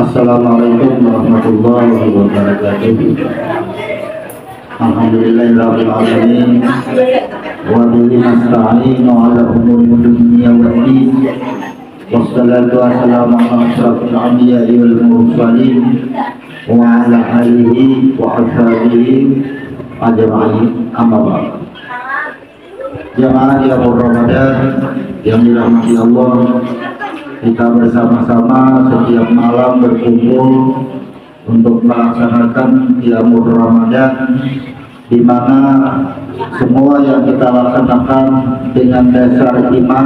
Assalamualaikum warahmatullahi wabarakatuh. Alhamdulillahirabbil alamin wa bihi nasta'inu ala umuri dunya waddin. Wassalatu wassalamu ala asyrafil anbiya'i wal mursalin wa ala alihi wa ashabihi ajma'in. Amma ba'd. Jamaah yang Ramadan yang dirahmati Allah, kita bersama-sama setiap malam berkumpul untuk melaksanakan qiyamul Ramadan, di mana semua yang kita laksanakan dengan dasar iman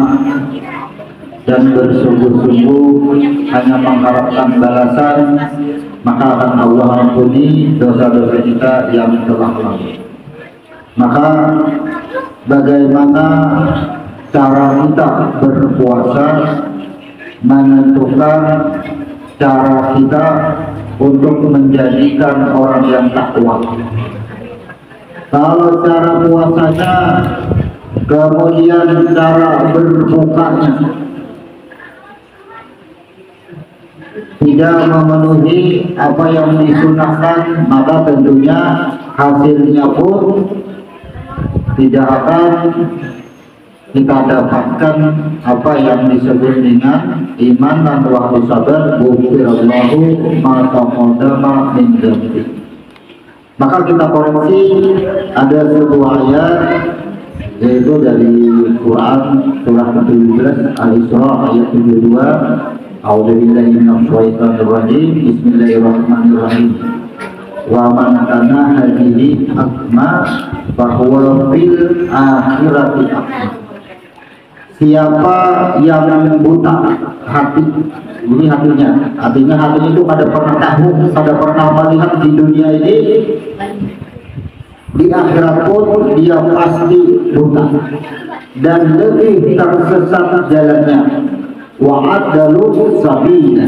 dan bersungguh-sungguh hanya mengharapkan balasan, maka akan Allah ampuni dosa-dosa kita yang telah lalu. Maka bagaimana cara kita berpuasa menentukan cara kita untuk menjadikan orang yang takwa. Kalau cara puasanya, kemudian cara berbukanya tidak memenuhi apa yang disunahkan, maka tentunya hasilnya pun tidak akan kita dapatkan apa yang disebut dengan iman dan wahyu sabar, ghufirallahu ma taqaddama min dzambi. Maka kita koreksi, ada sebuah ayat yaitu dari Quran surah 17 Al-Isra ayat 72. A'udzubillahi minasyaitonir rajim. Bismillahirrahmanirrahim. Wa man kana hadhihi akma fa huwa fil akhirati akma. Siapa yang buta hati, ini artinya hatinya itu pada pernah tahu, pada pernah melihat di dunia ini, di akhirat pun dia pasti buta dan lebih tersesat jalannya. Wa'adalu sabila.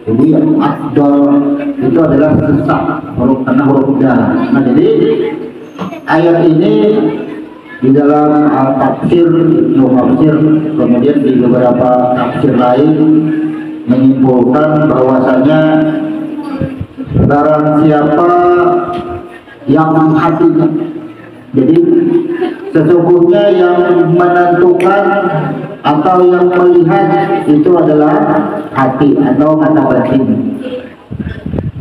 Jadi adal itu adalah sesat, huruf darah. Nah, jadi ayat ini di dalam tafsir Nufasir, kemudian di beberapa tafsir lain menyimpulkan bahwasanya barang siapa yang hatinya, jadi sesungguhnya yang menentukan atau yang melihat itu adalah hati atau mata batin.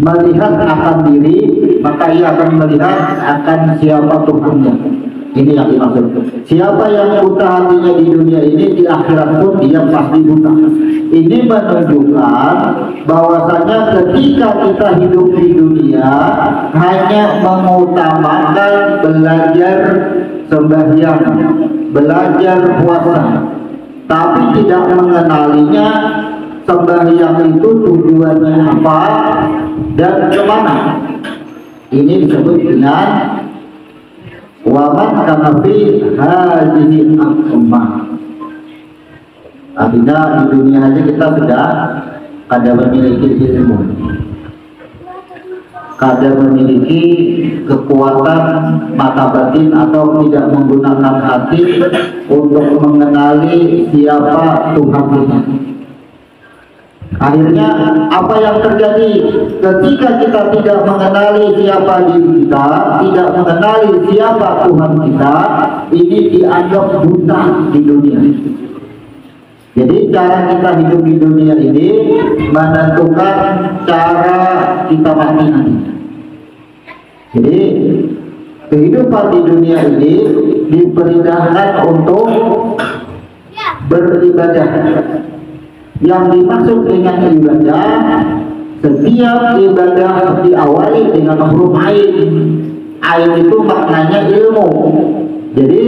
Melihat akan diri, maka ia akan melihat akan siapa Tuhannya. Ini yang dimaksud. Siapa yang buta hatinya di dunia ini, di akhirat pun dia pasti buta. Ini menunjukkan bahwasanya ketika kita hidup di dunia hanya mengutamakan belajar sembahyang, belajar puasa, tapi tidak mengenalinya sembahyang itu tujuannya apa dan kemana. Ini disebut dengan waman kanafi hadhihi akma. Artinya di dunia aja kita sudah kada memiliki ilmu, kada memiliki kekuatan mata batin atau tidak menggunakan hati untuk mengenali siapa Tuhan kita. Akhirnya apa yang terjadi ketika kita tidak mengenali siapa diri kita, tidak mengenali siapa Tuhan kita, ini dianggap buta di dunia. Jadi cara kita hidup di dunia ini menentukan cara kita mati nanti. Jadi kehidupan di dunia ini diperintahkan untuk beribadah. Yang dimaksud dengan ibadah, setiap ibadah diawali dengan huruf ain. Ain itu maknanya ilmu. Jadi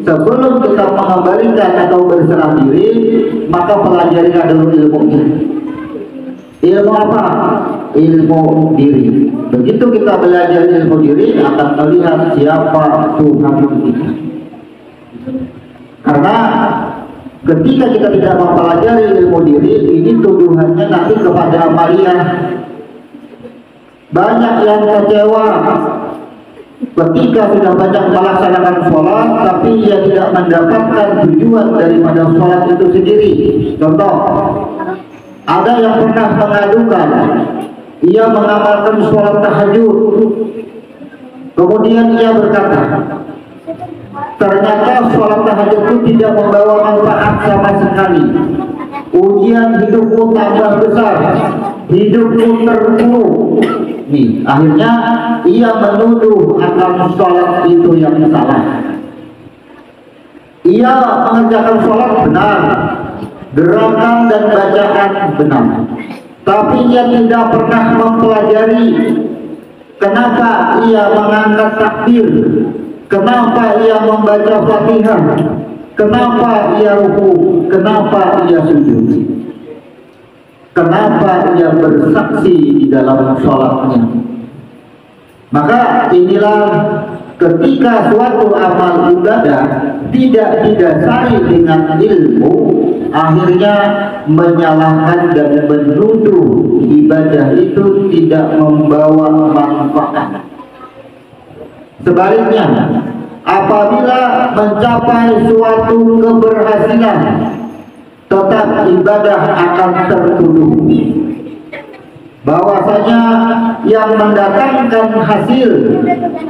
sebelum kita mengembalikan atau berserah diri, maka pelajari dulu ilmunya. Ilmu apa? Ilmu diri. Begitu kita belajar ilmu diri, akan melihat siapa Tuhan kita. Karena ketika kita tidak mempelajari ilmu diri, ini tuduhannya nanti kepada amalia. Banyak yang kecewa ketika sudah banyak melaksanakan sholat, tapi ia tidak mendapatkan tujuan daripada sholat itu sendiri. Contoh, Ada yang pernah mengadukan ia mengamalkan sholat tahajud, kemudian ia berkata, ternyata sholat tahajud itu tidak membawa manfaat sama sekali. Ujian hidupku tambah besar, hidupku terpuruk. Nih, akhirnya ia menuduh akan sholat itu yang salah. Ia mengerjakan sholat benar, gerakan dan bacaan benar, tapi ia tidak pernah mempelajari kenapa ia mengangkat takbir, kenapa ia membaca Fatihah, kenapa ia ruku, kenapa ia sujud, kenapa ia bersaksi di dalam sholatnya. Maka inilah ketika suatu amal ibadah tidak didasari dengan ilmu, akhirnya menyalahkan dan menuduh ibadah itu tidak membawa manfaat. Sebaliknya, apabila mencapai suatu keberhasilan, tetap ibadah akan tertuduh bahwasanya yang mendatangkan hasil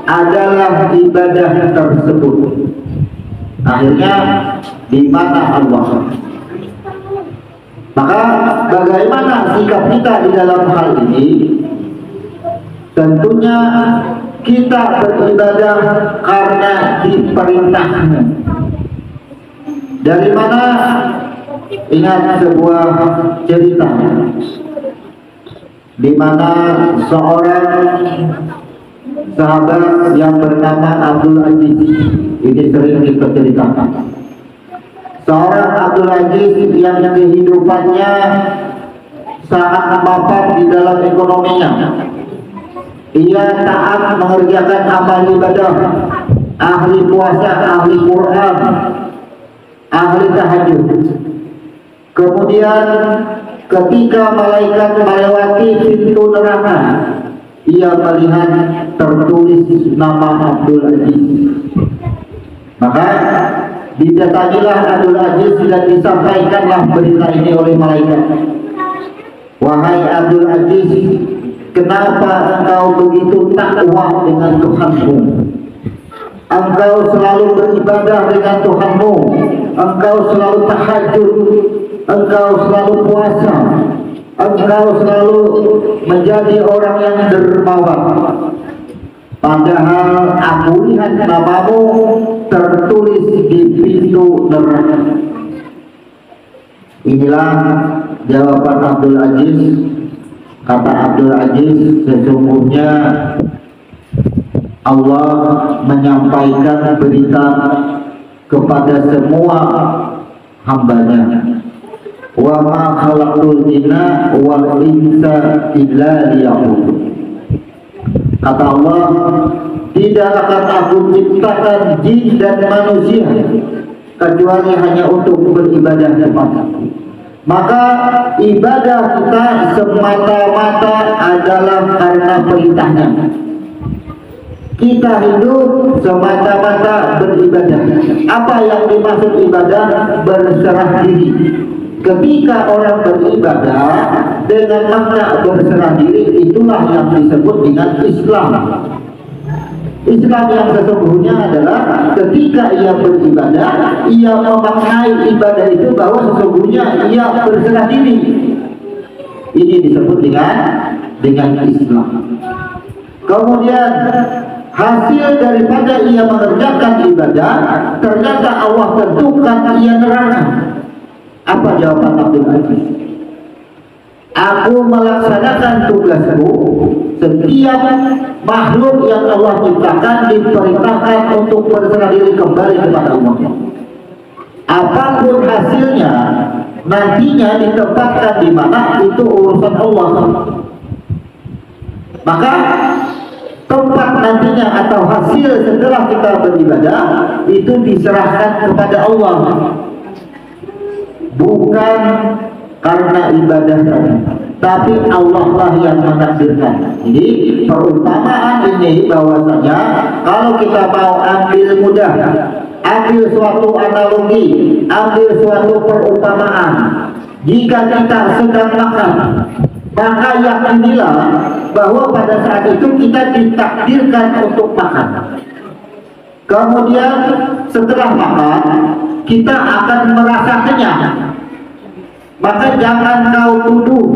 adalah ibadah tersebut. Akhirnya di mana Allah? Maka bagaimana sikap kita di dalam hal ini? Tentunya kita beribadah karena diperintahnya. Dari mana? Ingat sebuah cerita di mana seorang sahabat yang bernama Abdul Aziz, ini sering kita ceritakan. Seorang Abdul Aziz yang kehidupannya sangat mapan di dalam ekonominya. Ia taat mengerjakan amal ibadah, ahli puasa, ahli Quran, ahli tahajud. Kemudian ketika malaikat melewati pintu neraka, ia melihat tertulis nama Abdul Aziz. Maka didatangilah Abdul Aziz dan disampaikanlah berita ini oleh malaikat. Wahai Abdul Aziz, kenapa engkau begitu takwa dengan Tuhanmu? Engkau selalu beribadah dengan Tuhanmu, engkau selalu tahajud, engkau selalu puasa, engkau selalu menjadi orang yang dermawan. Padahal aku lihat namamu tertulis di pintu neraka. Inilah jawaban Abdul Aziz. Kata Abdul Aziz, sesungguhnya Allah menyampaikan berita kepada semua hambanya. Wa ma khalaqtul jinna wal insa illa liya'budun. Kata Allah, tidak akan aku ciptakan jin dan manusia kecuali hanya untuk beribadah kepadaku. Maka ibadah kita semata-mata adalah karena perintahnya. Kita hidup semata-mata beribadah. Apa yang dimaksud ibadah? Berserah diri. Ketika orang beribadah dengan makna berserah diri, itulah yang disebut dengan Islam. Islam yang sesungguhnya adalah ketika ia beribadah, ia memaknai ibadah itu bahwa sesungguhnya ia berserah diri. Ini disebut dengan Islam. Kemudian hasil daripada ia mengerjakan ibadah, ternyata Allah tentukan ia neraka. Apa jawaban Abdul Aziz? Aku melaksanakan tugasku. Setiap makhluk yang Allah ciptakan diperintahkan untuk berserah diri kembali kepada Allah. Apapun hasilnya, nantinya ditempatkan di mana, itu urusan Allah. Maka tempat nantinya atau hasil setelah kita beribadah itu diserahkan kepada Allah, bukan karena ibadah tadi, tapi Allah lah yang menakdirkan. Jadi perumpamaan ini bahwasanya kalau kita mau ambil mudah, ambil suatu analogi, ambil suatu perumpamaan, Jika kita sedang makan, maka yakinilah bahwa pada saat itu kita ditakdirkan untuk makan. Kemudian setelah makan, kita akan merasa kenyang. Maka jangan kau tuduh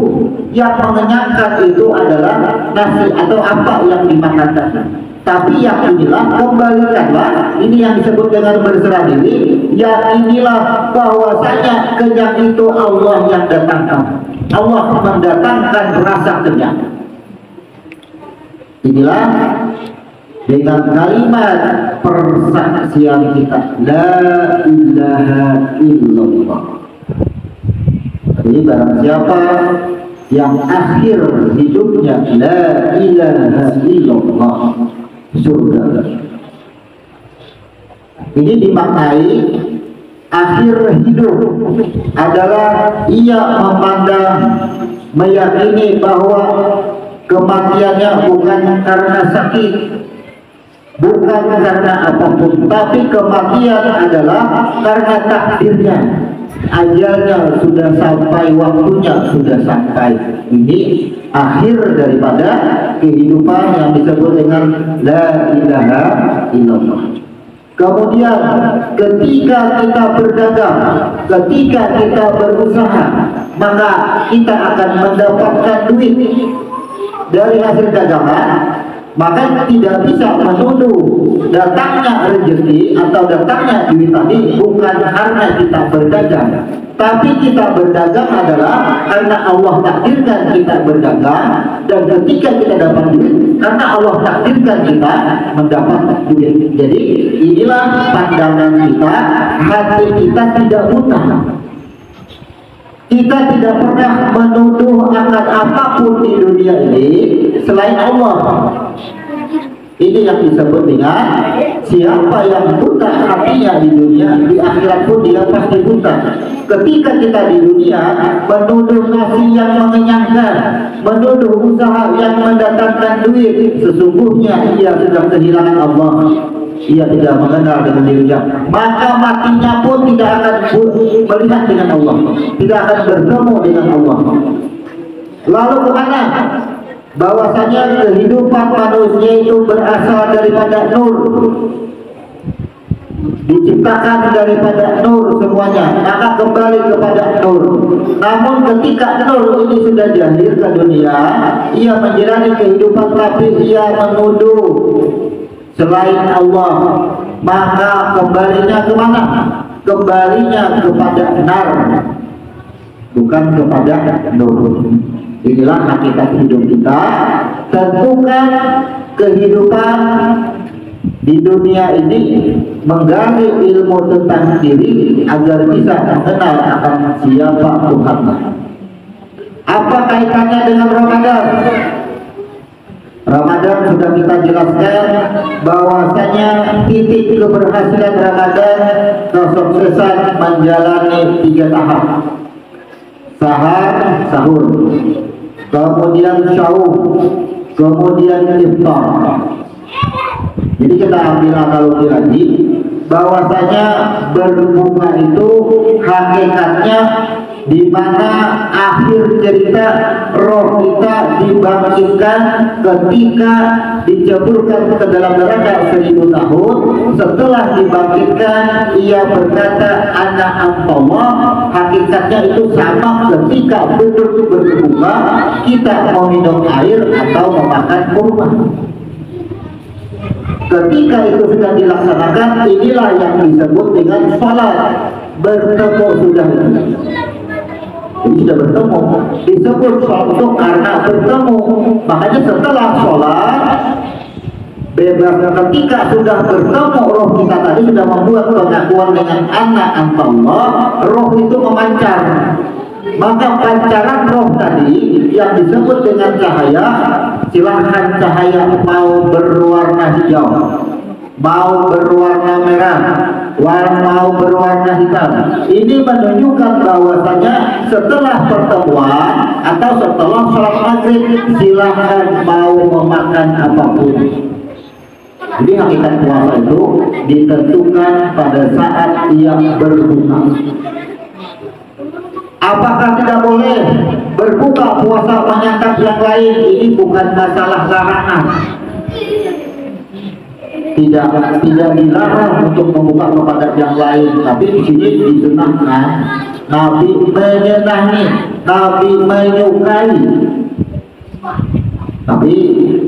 yang mengenyangkan itu adalah nasi atau apa yang dimakan tadi. Tapi yakinilah, kembalikanlah, ini yang disebut dengan berserah diri. Yakinilah bahwasanya kenyang itu Allah yang datangkan. Allah mendatangkan rasa kenyang. Inilah dengan kalimat persaksian kita, la ilaha illallah. Jadi barang siapa yang akhir hidupnya la ilaha illallah, surga. Ini dimaknai akhir hidup adalah ia memandang, meyakini bahwa kematiannya bukan karena sakit, bukan karena apapun, tapi kematian adalah karena takdirnya. Ajalnya sudah sampai, waktunya sudah sampai. Ini akhir daripada kehidupan yang disebut dengan la ilaha illallah. Kemudian ketika kita berdagang, ketika kita berusaha, maka kita akan mendapatkan duit dari hasil dagangan. Maka tidak bisa menuduh datangnya rezeki atau datangnya duit tadi bukan karena kita berdagang, tapi kita berdagang adalah karena Allah takdirkan kita berdagang, dan ketika kita dapat duit karena Allah takdirkan kita mendapat duit. Jadi inilah pandangan kita, hati kita tidak buta. Kita tidak pernah menuduh akan apapun di dunia ini selain Allah. Ini yang disebut dengan siapa yang buta hatinya di dunia, di akhirat pun dia pasti buta. Ketika kita di dunia menuduh nasi yang mengenyangkan, menuduh usaha yang mendatangkan duit, sesungguhnya ia sudah kehilangan Allah. Ia tidak mengenal dengan dirinya, maka matinya pun tidak akan melihat dengan Allah, tidak akan bertemu dengan Allah. Lalu kemana? Bahwasanya kehidupan manusia itu berasal daripada nur, diciptakan daripada nur semuanya, maka kembali kepada nur. Namun ketika nur ini sudah lahir ke dunia, ia menjalani kehidupan tapi ia menuduh selain Allah, maka kembalinya kemana? Kembalinya kepada nar, bukan kepada nur. Inilah hakikat hidup kita. Tentukan kehidupan di dunia ini menggali ilmu tentang diri agar bisa mengenal akan siapa Tuhan. Apa kaitannya dengan Ramadan? Ramadan sudah kita jelaskan bahwasanya titik keberhasilan Ramadan, kesuksesan menjalani 3 tahap. Sahur, kemudian syauh, kemudian iftar. Jadi kita ambil analogi lagi, bahwasanya berbuka itu hakikatnya di mana akhir cerita roh kita dibangkitkan ketika diceburkan ke dalam neraka 1000 tahun. Setelah dibangkitkan ia berkata anak Allah. Hakikatnya itu sama ketika betul berbuka kita mau minum air atau memakan kurma. Ketika itu sudah dilaksanakan, inilah yang disebut dengan sholat. Bertemu sudah. Jadi sudah bertemu, disebut suatu karena bertemu. Makanya setelah sholat, bebas ketika sudah bertemu roh kita tadi sudah membuat pengakuan dengan anak Allah, roh itu memancar. Maka pancaran roh tadi yang disebut dengan cahaya, silahkan cahaya mau berwarna hijau, mau berwarna merah, mau berwarna hitam. Ini menunjukkan bahwasanya setelah pertemuan atau setelah sholat maghrib silahkan mau memakan apapun. Jadi hakikat puasa itu ditentukan pada saat ia berbuka. Apakah tidak boleh berbuka puasa menyantap yang lain? Ini bukan masalah larangan. Tidak dilarang untuk membuka kepada yang lain, tapi di sini disunahkan. Nabi menyenangi, Nabi menyukai. Tapi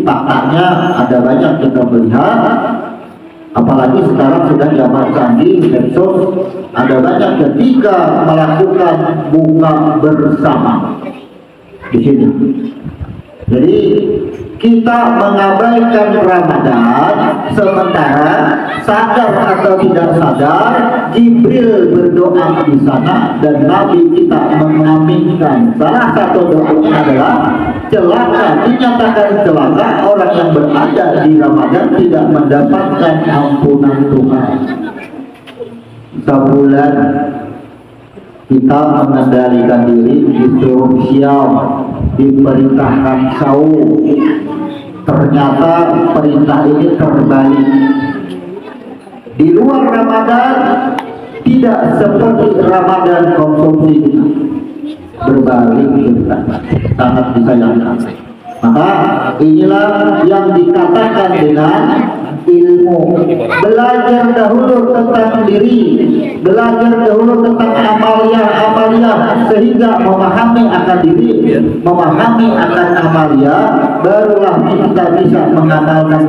faktanya ada banyak kita melihat, apalagi sekarang sudah zaman canggih medsos, ada banyak ketika melakukan buka bersama di sini. Jadi kita mengabaikan Ramadan, sementara sadar atau tidak sadar Jibril berdoa di sana dan Nabi kita mengaminkan. Salah satu doanya adalah celaka, dinyatakan celaka orang yang berada di Ramadan tidak mendapatkan ampunan Tuhan. Sebulan kita mengendalikan diri, disuruh siam, diperintahkan saum. Ternyata perintah ini terbalik. Di luar Ramadan tidak seperti Ramadan konsumsi kita, berbalik kita, sangat disayangkan. Maka inilah yang dikatakan dengan ilmu. Belajar dahulu tentang diri, belajar dahulu tentang amalia, sehingga memahami akan diri, memahami akan amalia, barulah kita bisa mengamalkan.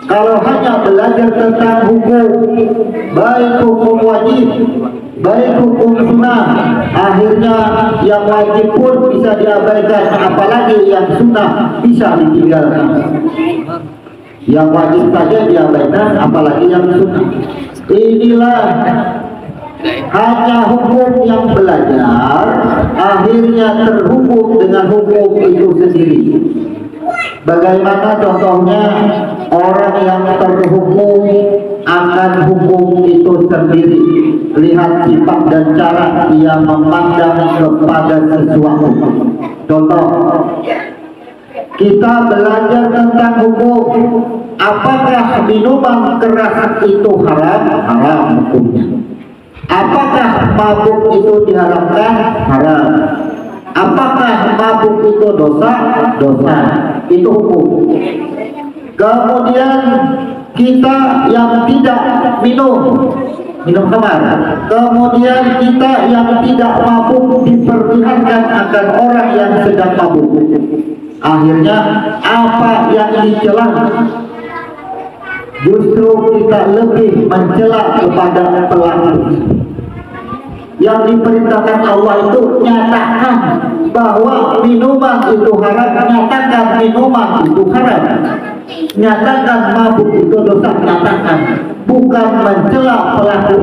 Kalau hanya belajar tentang hukum, baik hukum wajib, baik hukum sunnah, akhirnya yang wajib pun bisa diabaikan, apalagi yang sunnah bisa ditinggalkan. Yang wajib saja diabaikan, apalagi yang sunnah. Inilah hanya hukum yang belajar, akhirnya terhubung dengan hukum itu sendiri. Bagaimana contohnya orang yang terhukum akan hukum itu sendiri? Lihat sifat dan cara ia memandang kepada sesuatu. Contoh, kita belajar tentang hukum. Apakah minuman keras itu haram? Haram hukumnya. Apakah mabuk itu diharamkan? Haram. Apakah mabuk itu dosa? Dosa. Itu hukum. Kemudian kita yang tidak minum khamar, kemudian kita yang tidak mabuk diperlihatkan akan orang yang sedang mabuk. Akhirnya apa yang dicela? Justru kita lebih mencela kepada pelaku. Yang diperintahkan Allah itu nyatakan bahwa minuman itu haram, nyatakan minuman itu haram, nyatakan mabuk itu dosa, nyatakan, bukan mencela pelaku.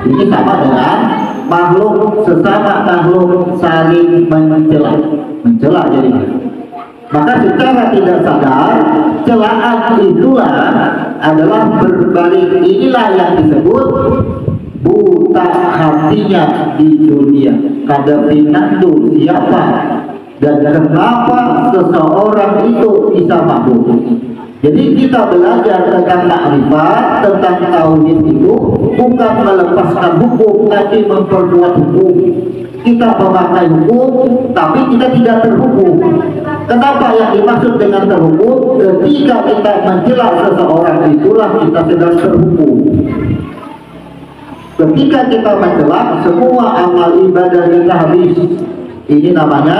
Ini sama dengan makhluk, sesama makhluk saling mencela jadi. Maka secara tidak sadar celaan itulah adalah berbalik. Inilah yang disebut buta hatinya di dunia. Kada pinandu siapa dan kenapa seseorang itu bisa mabuk. Jadi kita belajar tentang makrifat, tentang tauhid itu bukan melepaskan hukum, tapi memperkuat hukum. Kita memakai hukum, tapi kita tidak terhukum. Kenapa yang dimaksud dengan terhukum? Ketika kita mencela seseorang, itulah kita sedang terhukum. Ketika kita mencela, semua amal ibadah kita habis. Ini namanya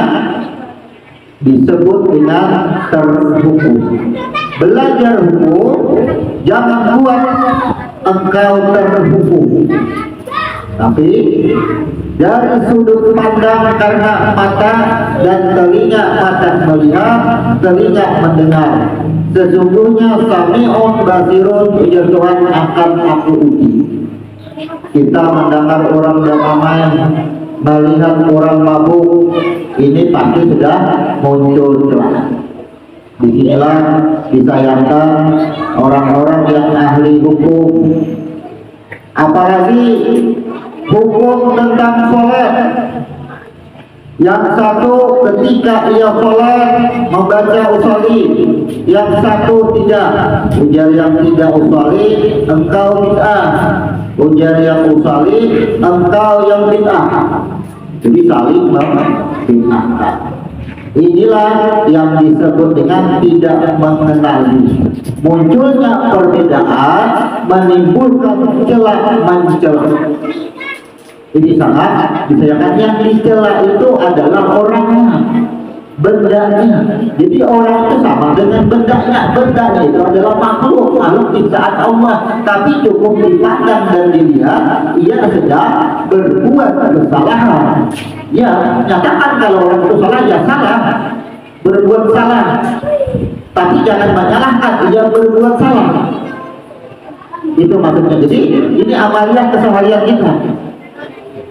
disebut dengan terhukum. Belajar hukum, jangan buat engkau terhukum. Tapi dari sudut pandang karena mata dan telinga, mata melihat, telinga mendengar. Sesungguhnya sami'un basirun, ya Tuhan akan aku uji. Kita mendengar orang beramal, melihat orang mabuk, ini pasti sudah muncul celah. Disinilah disayangkan orang-orang yang ahli hukum, apalagi hukum tentang sholat. Yang satu ketika ia sholat membaca usolli, yang satu tidak. Ujar yang tidak usolli, engkau bid'ah. Ujar yang usolli, engkau yang bid'ah. Jadi saling membid'ahkan. Inilah yang disebut dengan tidak mengenali. Munculnya perbedaan menimbulkan celah mencela. Ini sangat disayangkan. Yang dicela itu adalah orangnya, bendanya. Jadi orang itu sama dengan bendanya. Bendanya itu adalah makhluk di saat Allah, tapi cukup dipandang dan dilihat ia sedang berbuat kesalahan. Ya, nyatakan kalau orang itu salah, ya salah, berbuat salah. Tapi jangan menyalahkan ia berbuat salah. Itu maksudnya. Jadi ini amalia keseharian kita.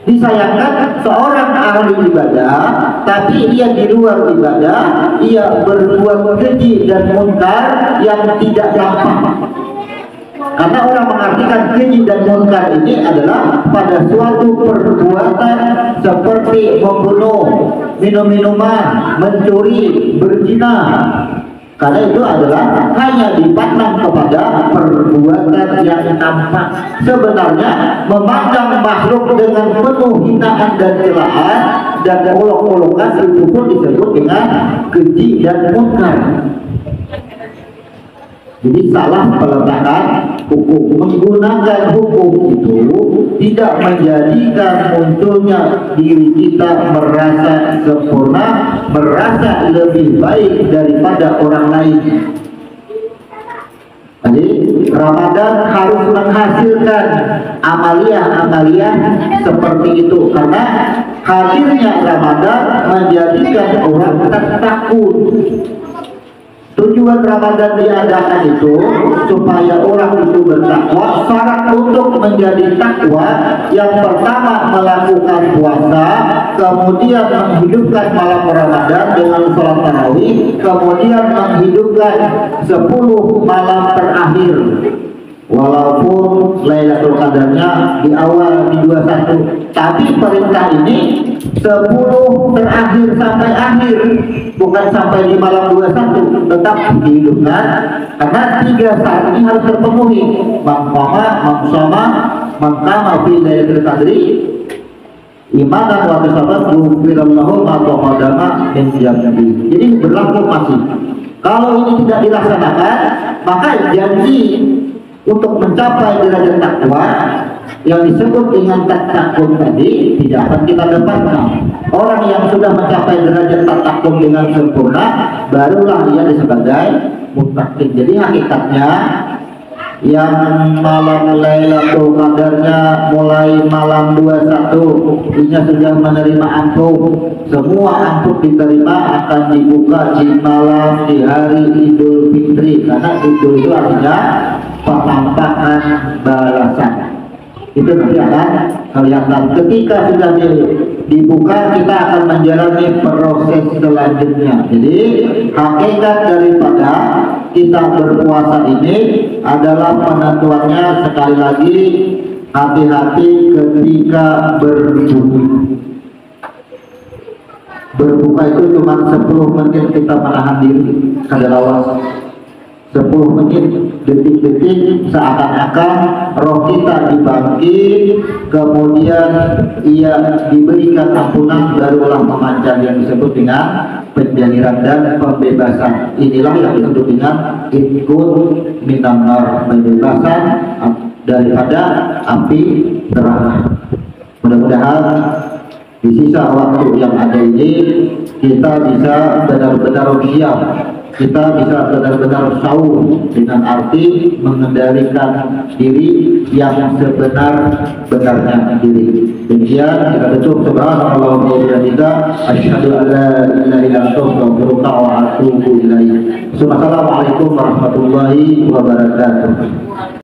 Disayangkan seorang ahli ibadah, tapi ia di luar ibadah, ia berbuat keji dan munkar yang tidak gampang. Karena orang mengartikan keji dan munkar ini adalah pada suatu perbuatan seperti membunuh, minum minuman, mencuri, berzina. Karena itu adalah hanya dipandang kepada perbuatan yang nampak. Sebenarnya memandang makhluk dengan penuh hinaan dan celaan dan olok-olokan itu pun disebut dengan keji dan munkar. Jadi salah peletakan hukum. Menggunakan hukum itu tidak menjadikan munculnya diri kita merasa sempurna, merasa lebih baik daripada orang lain. Jadi Ramadan harus menghasilkan amalia-amalia seperti itu, karena hadirnya Ramadan menjadikan orang takut. Tujuan Ramadan diadakan itu supaya orang itu bertakwa. Syarat untuk menjadi takwa yang pertama melakukan puasa, kemudian menghidupkan malam Ramadan dengan sholat tarawih, kemudian menghidupkan 10 malam terakhir. Walaupun Lailatul Qadarnya di awal di 21, tapi perintah ini 10 terakhir sampai akhir, bukan sampai di malam 21, tetap dihidupkan karena 3 syarat ini harus terpenuhi. Maqama, maqsama, maqama fi Lailatul Qadri, imanan wa tasabat ghufirallahu ma taqaddama min dhanbi. Jadi berlaku masih. Kalau ini tidak dilaksanakan, maka janji untuk mencapai derajat takwa yang disebut dengan takum tadi tidak akan kita dapatkan. Orang yang sudah mencapai derajat takum dengan sempurna, barulah dia sebagai muttaqin. Jadi hakikatnya yang malam Lailatul Qadarnya mulai malam 21 dia sudah menerima amplop, semua amplop diterima akan dibuka di malam di hari Idul Fitri, karena Idul itu artinya penampakan balasan. Itu nanti akan kelihatan ketika sudah dibuka, kita akan menjalani proses selanjutnya. Jadi hakikat daripada kita berpuasa ini adalah penentuannya, sekali lagi hati-hati ketika berbuka. Berbuka itu cuma 10 menit kita menahan diri kadalawas. 10 menit, detik-detik seakan-akan roh kita dibangkit, kemudian ia diberikan ampunan, barulah memanjang yang disebut dengan penjairan dan pembebasan. Inilah yang disebut dengan ikut minan nar, pembebasan daripada api neraka. Mudah-mudahan di sisa waktu yang ada ini kita bisa benar-benar siap, kita bisa benar-benar sahur dengan arti mengendalikan diri yang sebenar-benarnya diri. Demikian kita tutup. Subhanallah wa bihamdihi, asyhadu an la ilaha illa anta, astaghfiruka wa atubu ilaik. Assalamualaikum warahmatullahi wabarakatuh.